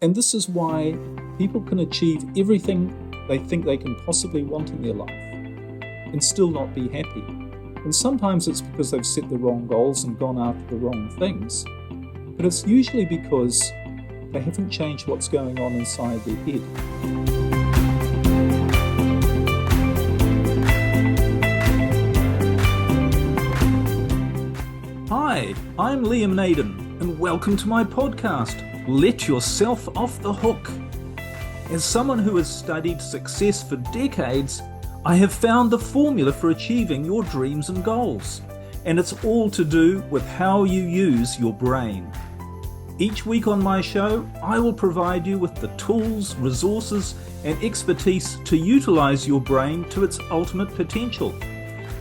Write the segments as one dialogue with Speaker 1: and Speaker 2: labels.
Speaker 1: And this is why people can achieve everything they think they can possibly want in their life and still not be happy. And sometimes it's because they've set the wrong goals and gone after the wrong things. But it's usually because they haven't changed what's going on inside their head. Hi, I'm Liam Naden, and welcome to my podcast, Let Yourself Off the Hook. As someone who has studied success for decades, I have found the formula for achieving your dreams and goals, and it's all to do with how you use your brain. Each week on my show, I will provide you with the tools, resources, and expertise to utilize your brain to its ultimate potential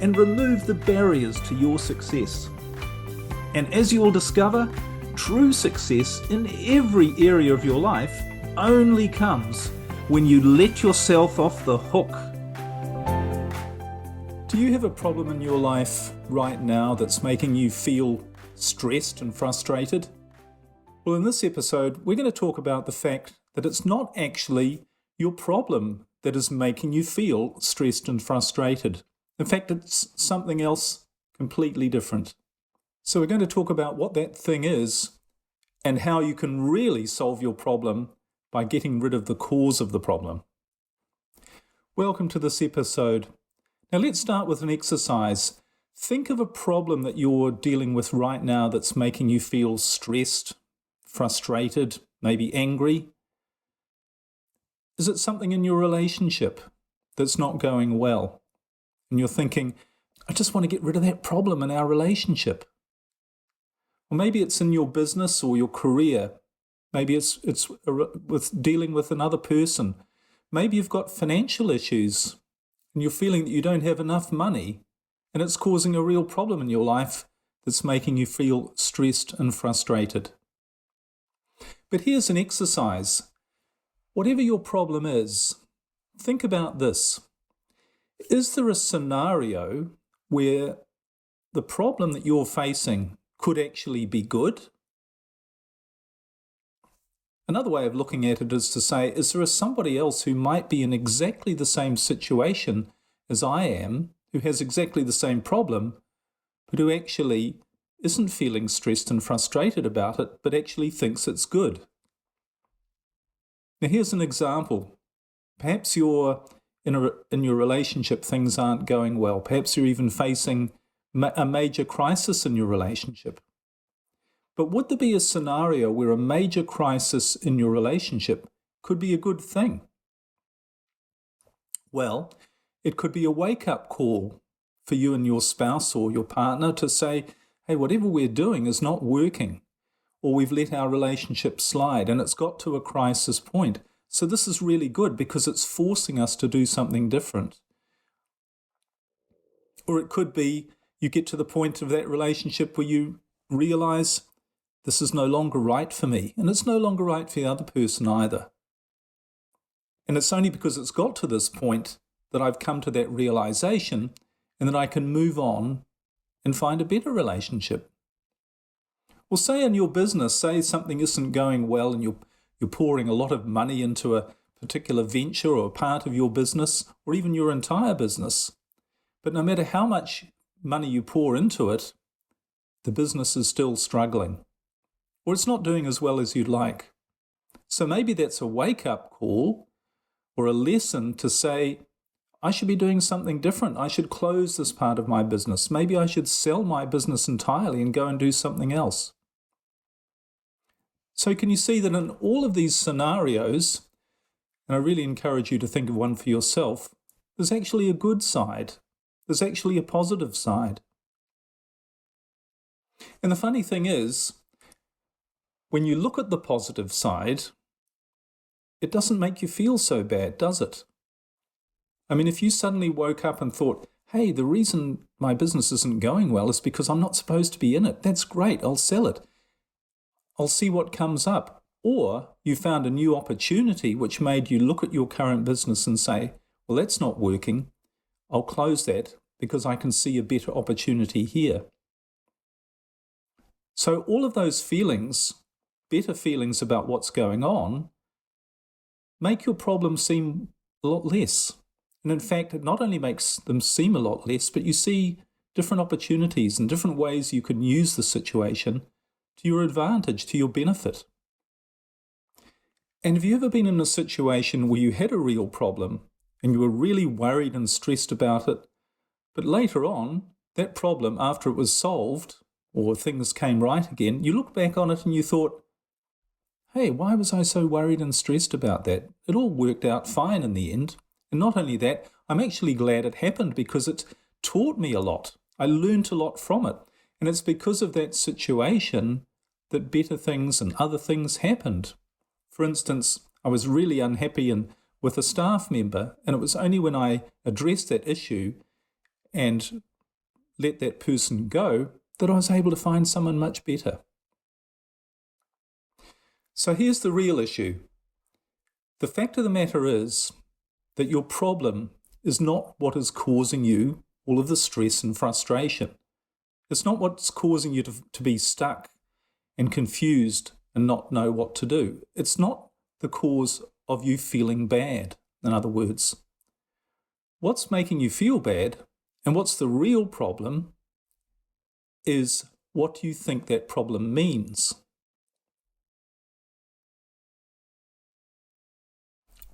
Speaker 1: and remove the barriers to your success. And as you will discover, true success in every area of your life only comes when you let yourself off the hook. Do you have a problem in your life right now that's making you feel stressed and frustrated? Well, in this episode, we're going to talk about the fact that it's not actually your problem that is making you feel stressed and frustrated. In fact, it's something else completely different. So we're going to talk about what that thing is and how you can really solve your problem by getting rid of the cause of the problem. Welcome to this episode. Now let's start with an exercise. Think of a problem that you're dealing with right now that's making you feel stressed, frustrated, maybe angry. Is it something in your relationship that's not going well? And you're thinking, I just want to get rid of that problem in our relationship. Or maybe it's in your business or your career. Maybe it's with dealing with another person. Maybe you've got financial issues and you're feeling that you don't have enough money and it's causing a real problem in your life that's making you feel stressed and frustrated. But here's an exercise. Whatever your problem is, think about this. Is there a scenario where the problem that you're facing could actually be good? Another way of looking at it is to say, is there somebody else who might be in exactly the same situation as I am, who has exactly the same problem, but who actually isn't feeling stressed and frustrated about it, but actually thinks it's good? Now here's an example. Perhaps you're in your relationship, things aren't going well. Perhaps you're even facing a major crisis in your relationship. But would there be a scenario where a major crisis in your relationship could be a good thing? Well, it could be a wake-up call for you and your spouse or your partner to say, hey, whatever we're doing is not working, or we've let our relationship slide and it's got to a crisis point. So this is really good because it's forcing us to do something different. Or it could be you get to the point of that relationship where you realize this is no longer right for me, and it's no longer right for the other person either. And it's only because it's got to this point that I've come to that realization and that I can move on and find a better relationship. Well, say in your business, say something isn't going well and you're pouring a lot of money into a particular venture or a part of your business or even your entire business. But no matter how much money you pour into it, the business is still struggling, or it's not doing as well as you'd like. So maybe that's a wake-up call or a lesson to say, I should be doing something different. I should close this part of my business. Maybe I should sell my business entirely and go and do something else. So can you see that in all of these scenarios, and I really encourage you to think of one for yourself, there's actually a good side. There's actually a positive side. And the funny thing is, when you look at the positive side, it doesn't make you feel so bad, does it? I mean, if you suddenly woke up and thought, hey, the reason my business isn't going well is because I'm not supposed to be in it. That's great. I'll sell it. I'll see what comes up. Or you found a new opportunity which made you look at your current business and say, well, that's not working. I'll close that because I can see a better opportunity here. So all of those feelings better feelings about what's going on make your problem seem a lot less. And in fact, it not only makes them seem a lot less, but you see different opportunities and different ways you can use the situation to your advantage, to your benefit. And have you ever been in a situation where you had a real problem and you were really worried and stressed about it, but later on, that problem, after it was solved or things came right again, you look back on it and you thought, hey, why was I so worried and stressed about that? It all worked out fine in the end. And not only that, I'm actually glad it happened because it taught me a lot. I learned a lot from it. And it's because of that situation that better things and other things happened. For instance, I was really unhappy with a staff member, and it was only when I addressed that issue and let that person go that I was able to find someone much better. So here's the real issue. The fact of the matter is that your problem is not what is causing you all of the stress and frustration. It's not what's causing you to be stuck and confused and not know what to do. It's not the cause of you feeling bad, in other words. What's making you feel bad and what's the real problem is what you think that problem means.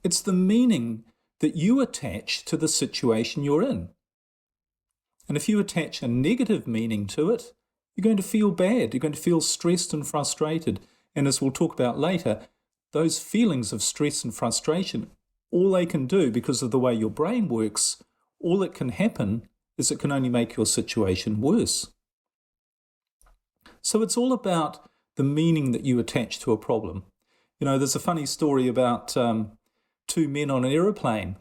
Speaker 1: It's the meaning that you attach to the situation you're in. And if you attach a negative meaning to it, you're going to feel bad, you're going to feel stressed and frustrated. And as we'll talk about later, those feelings of stress and frustration, all they can do, because of the way your brain works, all that can happen is it can only make your situation worse. So it's all about the meaning that you attach to a problem. You know, there's a funny story about two men on an aeroplane,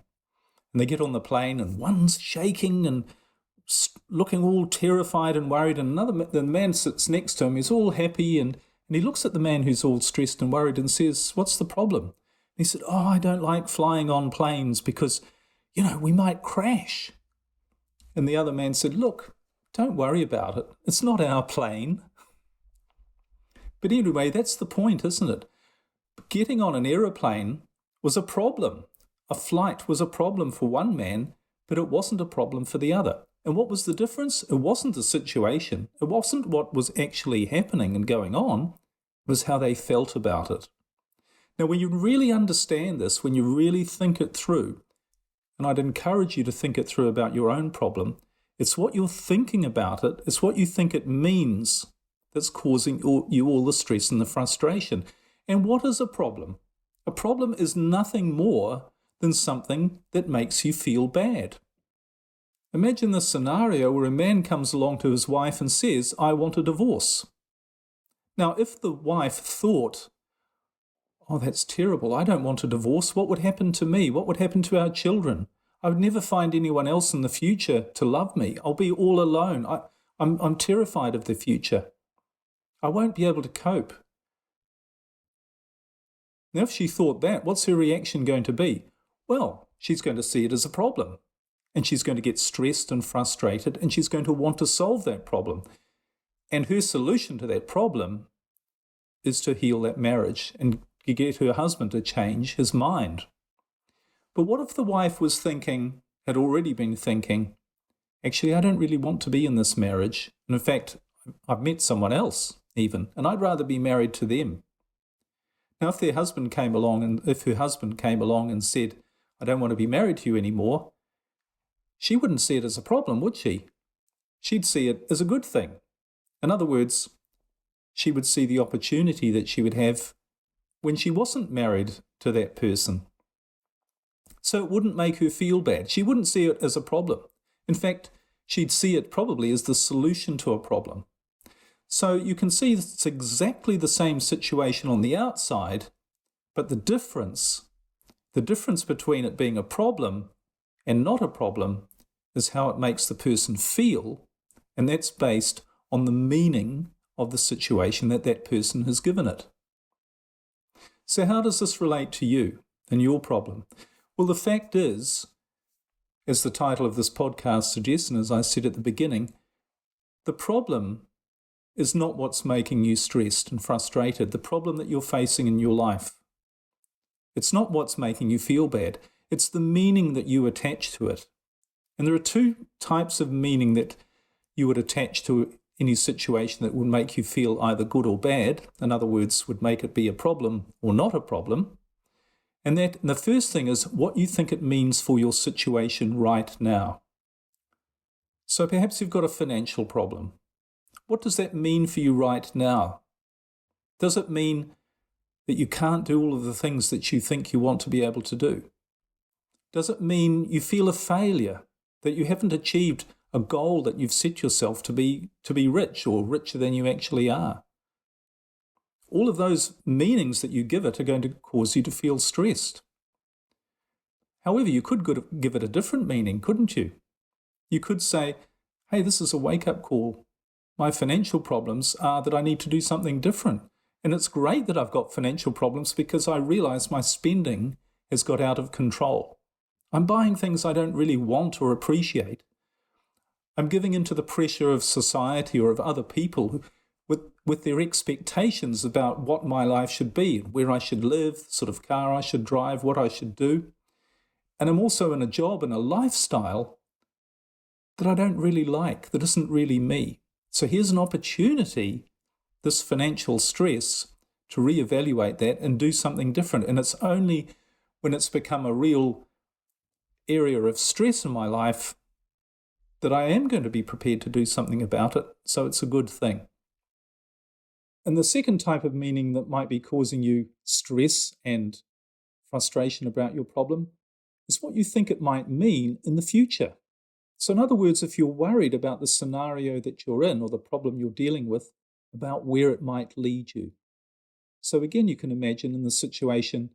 Speaker 1: and they get on the plane and one's shaking and looking all terrified and worried, and the man sits next to him, he's all happy, and he looks at the man who's all stressed and worried and says, "What's the problem?" And he said, "Oh, I don't like flying on planes because, we might crash." And the other man said, "Look, don't worry about it. It's not our plane." But anyway, that's the point, isn't it? Getting on an aeroplane was a problem. A flight was a problem for one man, but it wasn't a problem for the other. And what was the difference? It wasn't the situation. It wasn't what was actually happening and going on. It was how they felt about it. Now, when you really understand this, when you really think it through, and I'd encourage you to think it through about your own problem, it's what you're thinking about it, it's what you think it means that's causing you all the stress and the frustration. And what is a problem? A problem is nothing more than something that makes you feel bad. Imagine the scenario where a man comes along to his wife and says, "I want a divorce." Now, if the wife thought, "Oh, that's terrible, I don't want a divorce, what would happen to me? What would happen to our children? I would never find anyone else in the future to love me. I'll be all alone. I'm terrified of the future. I won't be able to cope." Now, if she thought that, what's her reaction going to be? Well, she's going to see it as a problem. And she's going to get stressed and frustrated, and she's going to want to solve that problem. And her solution to that problem is to heal that marriage and get her husband to change his mind. But what if the wife had already been thinking, actually, I don't really want to be in this marriage. And in fact, I've met someone else even, and I'd rather be married to them. Now, if her husband came along and said, "I don't want to be married to you anymore," she wouldn't see it as a problem, would she? She'd see it as a good thing. In other words, she would see the opportunity that she would have when she wasn't married to that person. So it wouldn't make her feel bad. She wouldn't see it as a problem. In fact, she'd see it probably as the solution to a problem. So you can see it's exactly the same situation on the outside, but the difference between it being a problem and not a problem is how it makes the person feel, and that's based on the meaning of the situation that person has given it. So how does this relate to you and your problem? Well, the fact is, as the title of this podcast suggests, and as I said at the beginning, the problem is not what's making you stressed and frustrated, the problem that you're facing in your life. It's not what's making you feel bad. It's the meaning that you attach to it. And there are two types of meaning that you would attach to any situation that would make you feel either good or bad. In other words, would make it be a problem or not a problem. And the first thing is what you think it means for your situation right now. So perhaps you've got a financial problem. What does that mean for you right now? Does it mean that you can't do all of the things that you think you want to be able to do? Does it mean you feel a failure, that you haven't achieved a goal that you've set yourself to be rich or richer than you actually are? All of those meanings that you give it are going to cause you to feel stressed. However, you could give it a different meaning, couldn't you? You could say, hey, this is a wake-up call. My financial problems are that I need to do something different. And it's great that I've got financial problems because I realize my spending has got out of control. I'm buying things I don't really want or appreciate. I'm giving into the pressure of society or of other people with their expectations about what my life should be, where I should live, the sort of car I should drive, what I should do. And I'm also in a job and a lifestyle that I don't really like, that isn't really me. So here's an opportunity, this financial stress, to reevaluate that and do something different. And it's only when it's become a real area of stress in my life that I am going to be prepared to do something about it. So it's a good thing. And the second type of meaning that might be causing you stress and frustration about your problem is what you think it might mean in the future. So in other words, if you're worried about the scenario that you're in or the problem you're dealing with, about where it might lead you. So again, you can imagine in the situation,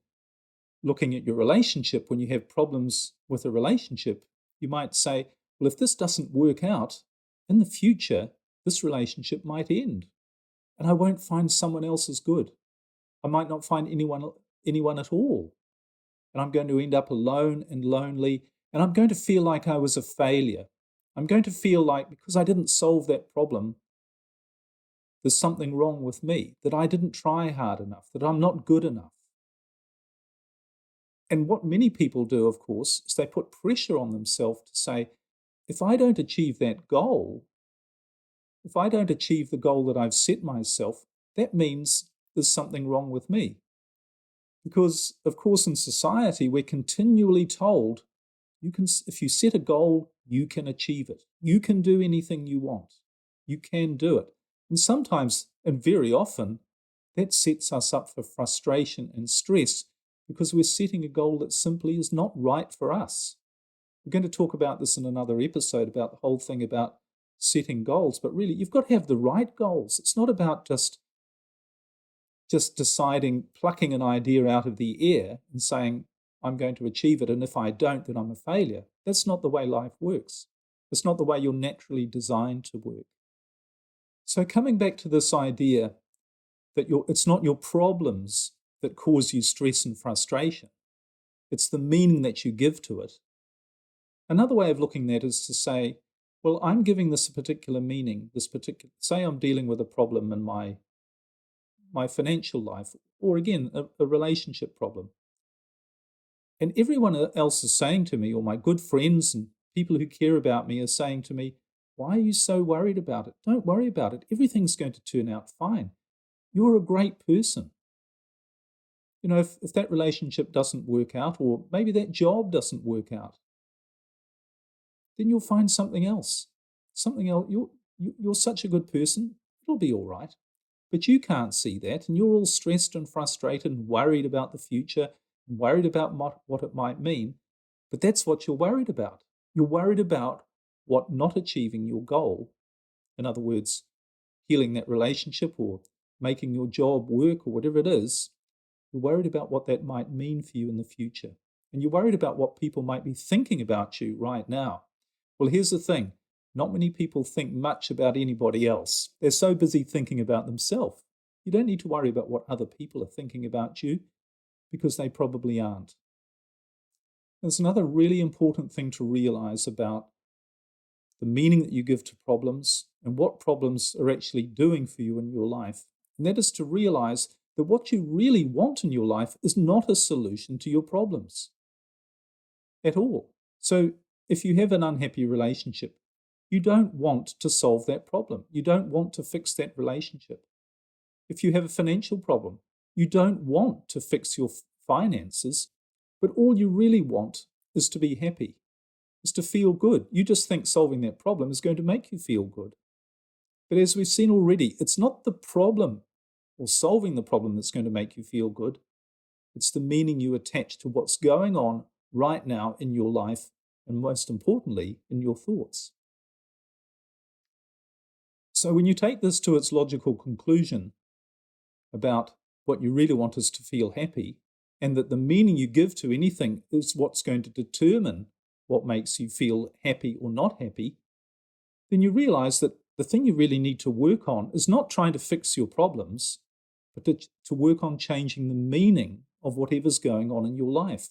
Speaker 1: looking at your relationship, when you have problems with a relationship, you might say, well, if this doesn't work out, in the future, this relationship might end. And I won't find someone else as good. I might not find anyone at all. And I'm going to end up alone and lonely. And I'm going to feel like I was a failure. I'm going to feel like because I didn't solve that problem, there's something wrong with me, that I didn't try hard enough, that I'm not good enough. And what many people do, of course, is they put pressure on themselves to say, if I don't achieve that goal, if I don't achieve the goal that I've set myself, that means there's something wrong with me. Because, of course, in society, we're continually told, if you set a goal, you can achieve it. You can do anything you want. You can do it. And sometimes, and very often, that sets us up for frustration and stress because we're setting a goal that simply is not right for us. We're going to talk about this in another episode about the whole thing about setting goals, but really you've got to have the right goals. It's not about just deciding, plucking an idea out of the air and saying, I'm going to achieve it, and if I don't, then I'm a failure. That's not the way life works. It's not the way you're naturally designed to work. So coming back to this idea that it's not your problems that cause you stress and frustration. It's the meaning that you give to it. Another way of looking at it is to say, well, I'm giving this a particular meaning, say I'm dealing with a problem in my financial life, or again, a relationship problem. And everyone else is saying to me, or my good friends and people who care about me are saying to me, why are you so worried about it? Don't worry about it. Everything's going to turn out fine. You're a great person. You know, if that relationship doesn't work out, or maybe that job doesn't work out, then you'll find something else. Something else. You're such a good person. It'll be all right. But you can't see that, and you're all stressed and frustrated and worried about the future, and worried about what it might mean. But that's what you're worried about. You're worried about what not achieving your goal, in other words, healing that relationship or making your job work or whatever it is, you're worried about what that might mean for you in the future. And you're worried about what people might be thinking about you right now. Well, here's the thing. Not many people think much about anybody else. They're so busy thinking about themselves. You don't need to worry about what other people are thinking about you because they probably aren't. There's another really important thing to realize about the meaning that you give to problems, and what problems are actually doing for you in your life. And that is to realize that what you really want in your life is not a solution to your problems at all. So if you have an unhappy relationship, you don't want to solve that problem. You don't want to fix that relationship. If you have a financial problem, you don't want to fix your finances, but all you really want is to be happy, is to feel good. You just think solving that problem is going to make you feel good. But as we've seen already, it's not the problem or solving the problem that's going to make you feel good. It's the meaning you attach to what's going on right now in your life, and most importantly, in your thoughts. So when you take this to its logical conclusion about what you really want is to feel happy, and that the meaning you give to anything is what's going to determine what makes you feel happy or not happy, then you realize that the thing you really need to work on is not trying to fix your problems, but to work on changing the meaning of whatever's going on in your life.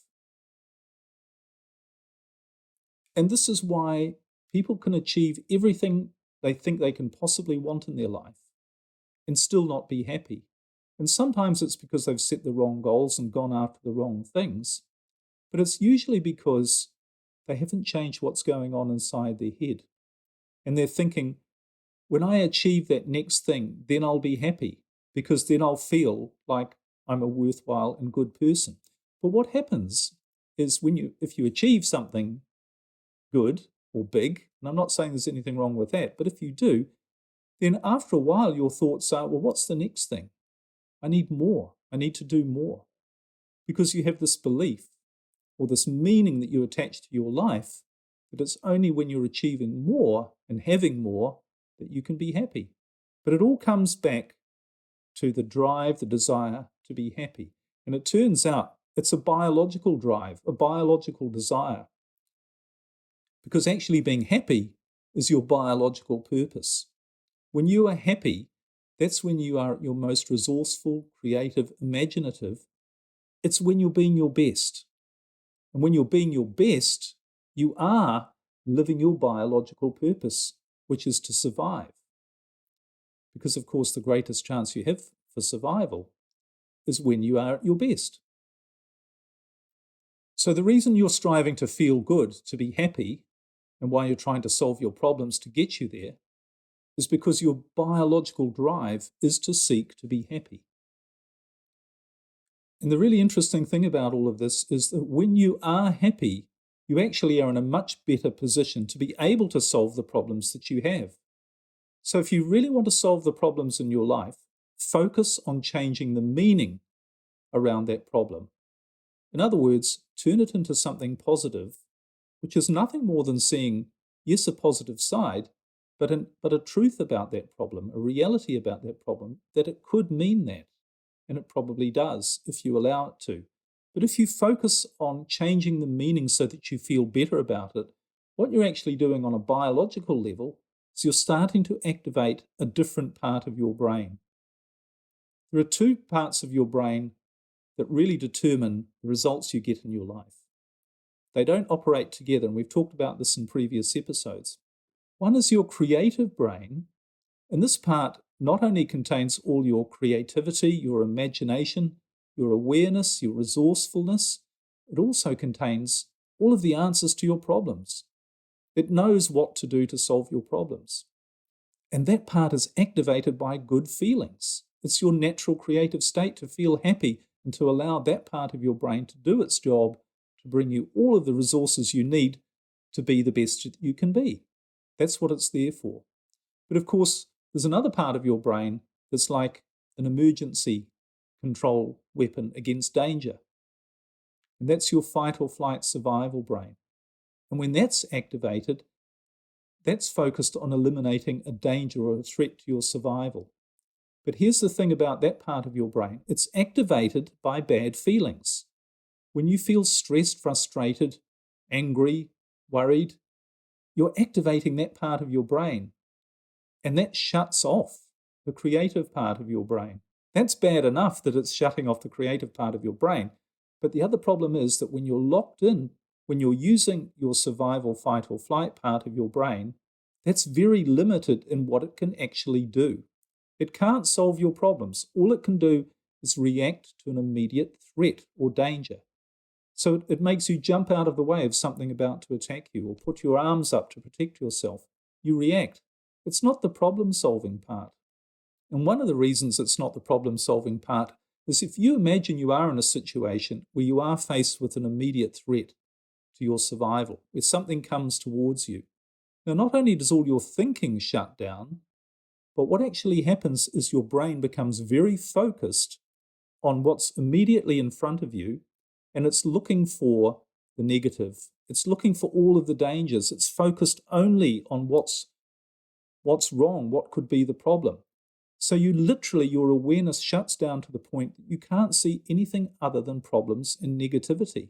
Speaker 1: And this is why people can achieve everything they think they can possibly want in their life and still not be happy. And sometimes it's because they've set the wrong goals and gone after the wrong things, but it's usually because they haven't changed what's going on inside their head. And they're thinking, when I achieve that next thing, then I'll be happy, because then I'll feel like I'm a worthwhile and good person. But what happens is if you achieve something good or big, and I'm not saying there's anything wrong with that, but if you do, then after a while your thoughts are, well, what's the next thing? I need more. I need to do more. Because you have this belief or this meaning that you attach to your life that it's only when you're achieving more and having more that you can be happy. But it all comes back to the drive, the desire to be happy. And it turns out it's a biological drive, a biological desire. Because actually being happy is your biological purpose. When you are happy, that's when you are at your most resourceful, creative, imaginative. It's when you're being your best. And when you're being your best, you are living your biological purpose, which is to survive. Because, of course, the greatest chance you have for survival is when you are at your best. So the reason you're striving to feel good, to be happy, and why you're trying to solve your problems to get you there, is because your biological drive is to seek to be happy. And the really interesting thing about all of this is that when you are happy, you actually are in a much better position to be able to solve the problems that you have. So if you really want to solve the problems in your life, focus on changing the meaning around that problem. In other words, turn it into something positive, which is nothing more than seeing, yes, a positive side, but a truth about that problem, a reality about that problem, that it could mean that. And it probably does if you allow it to. But if you focus on changing the meaning so that you feel better about it, what you're actually doing on a biological level is you're starting to activate a different part of your brain. There are two parts of your brain that really determine the results you get in your life. They don't operate together, and we've talked about this in previous episodes. One is your creative brain, and this part not only contains all your creativity, your imagination, your awareness, your resourcefulness, it also contains all of the answers to your problems. It knows what to do to solve your problems. And that part is activated by good feelings. It's your natural creative state to feel happy and to allow that part of your brain to do its job to bring you all of the resources you need to be the best that you can be. That's what it's there for. But of course, there's another part of your brain that's like an emergency control weapon against danger. And that's your fight or flight survival brain. And when that's activated, that's focused on eliminating a danger or a threat to your survival. But here's the thing about that part of your brain. It's activated by bad feelings. When you feel stressed, frustrated, angry, worried, you're activating that part of your brain. And that shuts off the creative part of your brain. That's bad enough that it's shutting off the creative part of your brain. But the other problem is that when you're locked in, when you're using your survival, fight or flight part of your brain, that's very limited in what it can actually do. It can't solve your problems. All it can do is react to an immediate threat or danger. So it makes you jump out of the way of something about to attack you, or put your arms up to protect yourself. You react. It's not the problem-solving part. And one of the reasons it's not the problem-solving part is if you imagine you are in a situation where you are faced with an immediate threat to your survival, where something comes towards you. Now, not only does all your thinking shut down, but what actually happens is your brain becomes very focused on what's immediately in front of you, and it's looking for the negative. It's looking for all of the dangers. It's focused only on what's wrong, what could be the problem. So your awareness shuts down to the point that you can't see anything other than problems and negativity.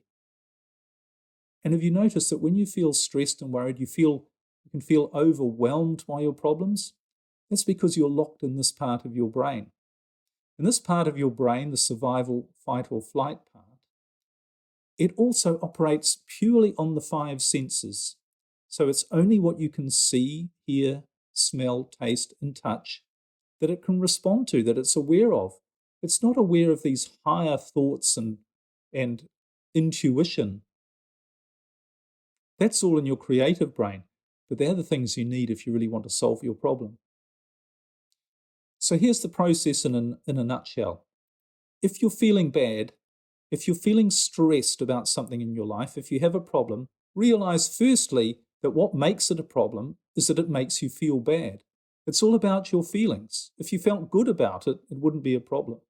Speaker 1: And have you noticed that when you feel stressed and worried, you can feel overwhelmed by your problems? That's because you're locked in this part of your brain. And this part of your brain, the survival, fight or flight part, it also operates purely on the 5 senses. So it's only what you can see, hear, smell, taste, and touch that it can respond to, that it's aware of. It's not aware of these higher thoughts and intuition. That's all in your creative brain, but they're the things you need if you really want to solve your problem. So here's the process in a nutshell. If you're feeling bad, if you're feeling stressed about something in your life, if you have a problem, realize firstly that what makes it a problem is that it makes you feel bad. It's all about your feelings. If you felt good about it, it wouldn't be a problem.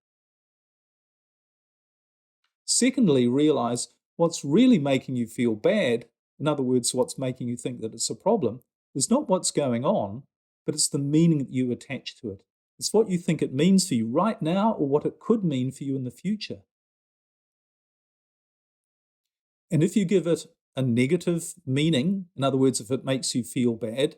Speaker 1: Secondly, realize what's really making you feel bad, in other words, what's making you think that it's a problem, is not what's going on, but it's the meaning that you attach to it. It's what you think it means for you right now or what it could mean for you in the future. And if you give it a negative meaning, in other words, if it makes you feel bad,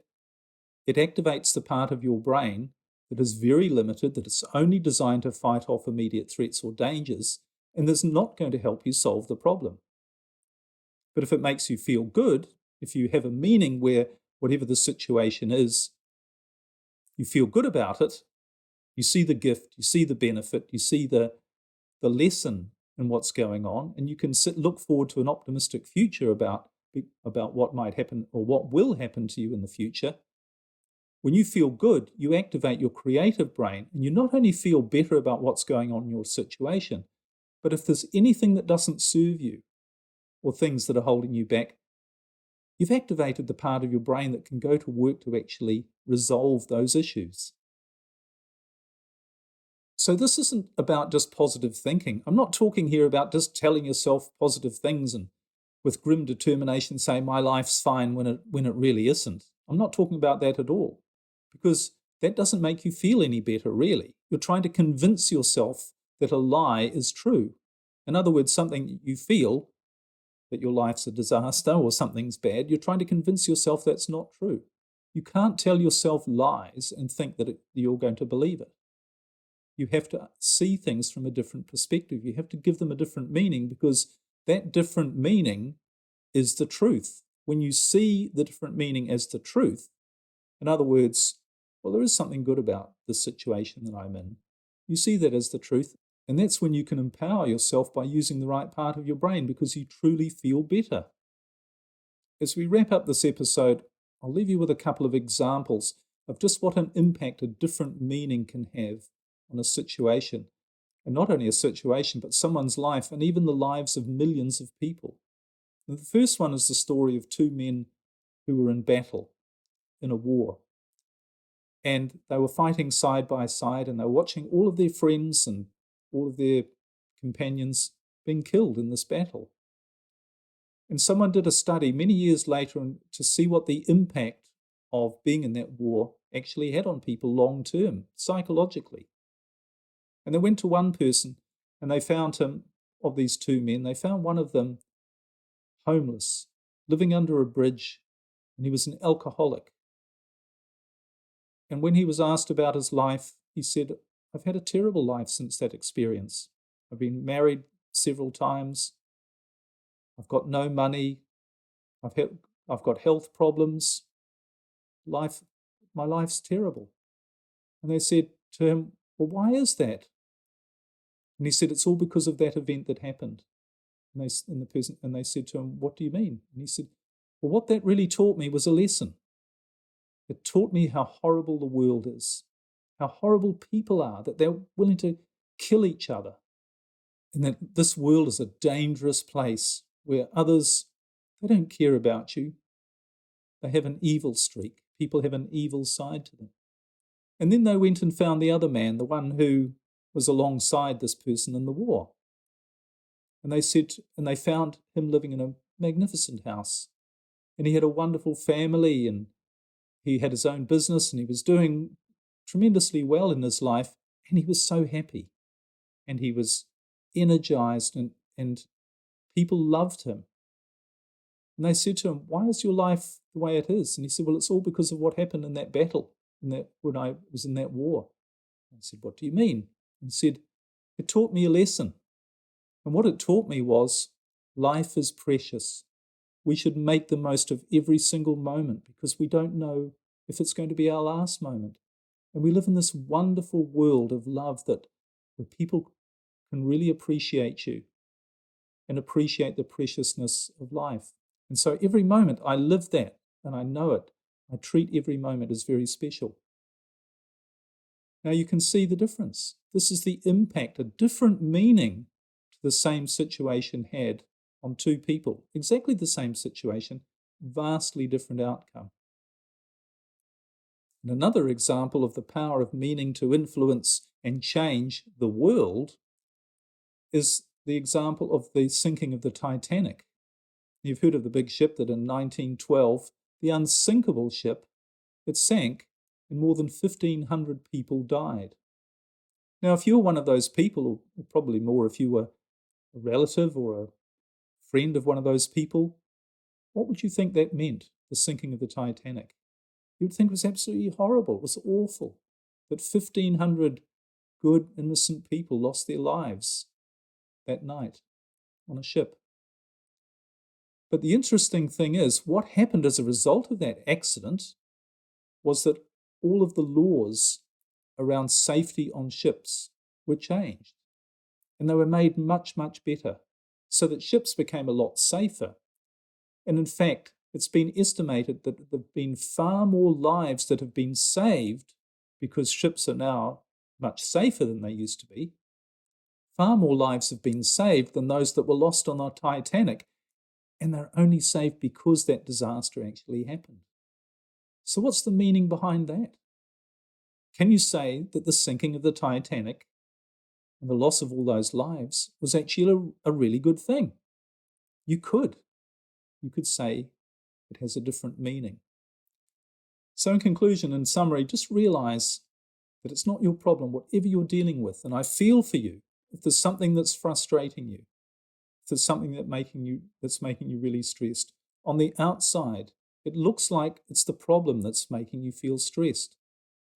Speaker 1: it activates the part of your brain that is very limited, that it's only designed to fight off immediate threats or dangers, and that's not going to help you solve the problem. But if it makes you feel good, if you have a meaning where whatever the situation is, you feel good about it, you see the gift, you see the benefit, you see the lesson in what's going on, and you can look forward to an optimistic future about what might happen or what will happen to you in the future. When you feel good, you activate your creative brain, and you not only feel better about what's going on in your situation, but if there's anything that doesn't serve you or things that are holding you back, you've activated the part of your brain that can go to work to actually resolve those issues. So this isn't about just positive thinking. I'm not talking here about just telling yourself positive things and with grim determination say my life's fine when it really isn't. I'm not talking about that at all, because that doesn't make you feel any better, really. You're trying to convince yourself that a lie is true. In other words, something that you feel that your life's a disaster or something's bad, you're trying to convince yourself that's not true. You can't tell yourself lies and think that you're going to believe it. You have to see things from a different perspective. You have to give them a different meaning, because that different meaning is the truth. When you see the different meaning as the truth, in other words, well, there is something good about the situation that I'm in. You see that as the truth, and that's when you can empower yourself by using the right part of your brain, because you truly feel better. As we wrap up this episode, I'll leave you with a couple of examples of just what an impact a different meaning can have on a situation. And not only a situation, but someone's life, and even the lives of millions of people. And the first one is the story of 2 men who were in battle in a war. And they were fighting side by side, and they were watching all of their friends and all of their companions being killed in this battle. And someone did a study many years later to see what the impact of being in that war actually had on people long term, psychologically. And they went to one person, and they found him, of these 2 men, they found one of them homeless, living under a bridge, and he was an alcoholic. And when he was asked about his life, he said, I've had a terrible life since that experience. I've been married several times. I've got no money. I've got health problems. my life's terrible. And they said to him, well, why is that? And he said, it's all because of that event that happened. And they said to him, what do you mean? And he said, well, what that really taught me was a lesson. It taught me how horrible the world is, how horrible people are, that they're willing to kill each other, and that this world is a dangerous place where others, they don't care about you. They have an evil streak. People have an evil side to them. And then they went and found the other man, the one who was alongside this person in the war. And they found him living in a magnificent house. And he had a wonderful family, and he had his own business, and he was doing tremendously well in his life, and he was so happy. And he was energized, and people loved him. And they said to him, why is your life the way it is? And he said, well, it's all because of what happened in that battle, when I was in that war. I said, what do you mean? And he said, it taught me a lesson. And what it taught me was, life is precious. We should make the most of every single moment, because we don't know if it's going to be our last moment. And we live in this wonderful world of love where people can really appreciate you and appreciate the preciousness of life. And so every moment I live that, and I know it. I treat every moment as very special. Now you can see the difference. This is the impact, a different meaning to the same situation had on two people. Exactly the same situation, vastly different outcome. And another example of the power of meaning to influence and change the world is the example of the sinking of the Titanic. You've heard of the big ship that in 1912, the unsinkable ship, it sank and more than 1,500 people died. Now, if you're one of those people, or probably more if you were a relative or a friend of one of those people, what would you think that meant, the sinking of the Titanic? You would think it was absolutely horrible. It was awful that 1,500 good, innocent people lost their lives that night on a ship. But the interesting thing is, what happened as a result of that accident was that all of the laws around safety on ships were changed. And they were made much, much better, so that ships became a lot safer. And in fact, it's been estimated that there have been far more lives that have been saved, because ships are now much safer than they used to be. Far more lives have been saved than those that were lost on the Titanic, and they're only saved because that disaster actually happened. So what's the meaning behind that? Can you say that the sinking of the Titanic and the loss of all those lives was actually a really good thing? You could. You could say it has a different meaning. So in conclusion, in summary, just realize that it's not your problem, whatever you're dealing with. And I feel for you. If there's something that's frustrating you, if there's something that's making you really stressed, on the outside, it looks like it's the problem that's making you feel stressed,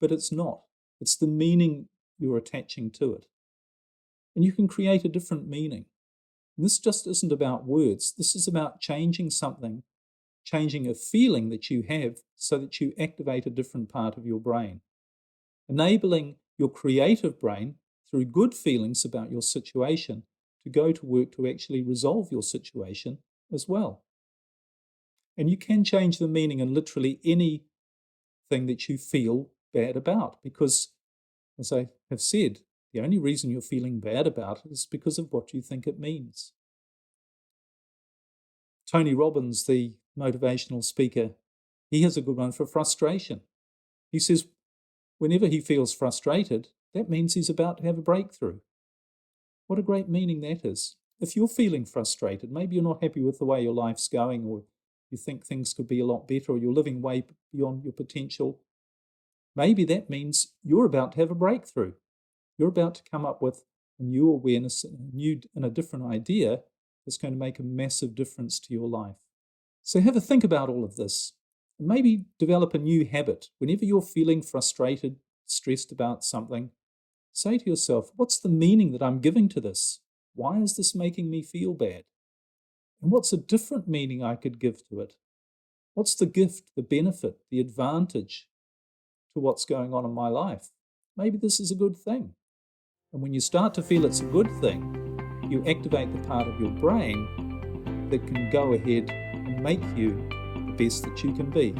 Speaker 1: but it's not. It's the meaning you're attaching to it. And you can create a different meaning. And this just isn't about words. This is about changing something, changing a feeling that you have so that you activate a different part of your brain, enabling your creative brain through good feelings about your situation to go to work to actually resolve your situation as well. And you can change the meaning in literally anything that you feel bad about, because, as I have said, the only reason you're feeling bad about it is because of what you think it means. Tony Robbins, the motivational speaker, he has a good one for frustration. He says whenever he feels frustrated, that means he's about to have a breakthrough. What a great meaning that is. If you're feeling frustrated, maybe you're not happy with the way your life's going, or you think things could be a lot better, or you're living way beyond your potential, maybe that means you're about to have a breakthrough. You're about to come up with a new awareness and a different idea that's going to make a massive difference to your life. So have a think about all of this. And maybe develop a new habit. Whenever you're feeling frustrated, stressed about something, say to yourself, what's the meaning that I'm giving to this? Why is this making me feel bad? And what's a different meaning I could give to it? What's the gift, the benefit, the advantage to what's going on in my life? Maybe this is a good thing. And when you start to feel it's a good thing, you activate the part of your brain that can go ahead and make you the best that you can be.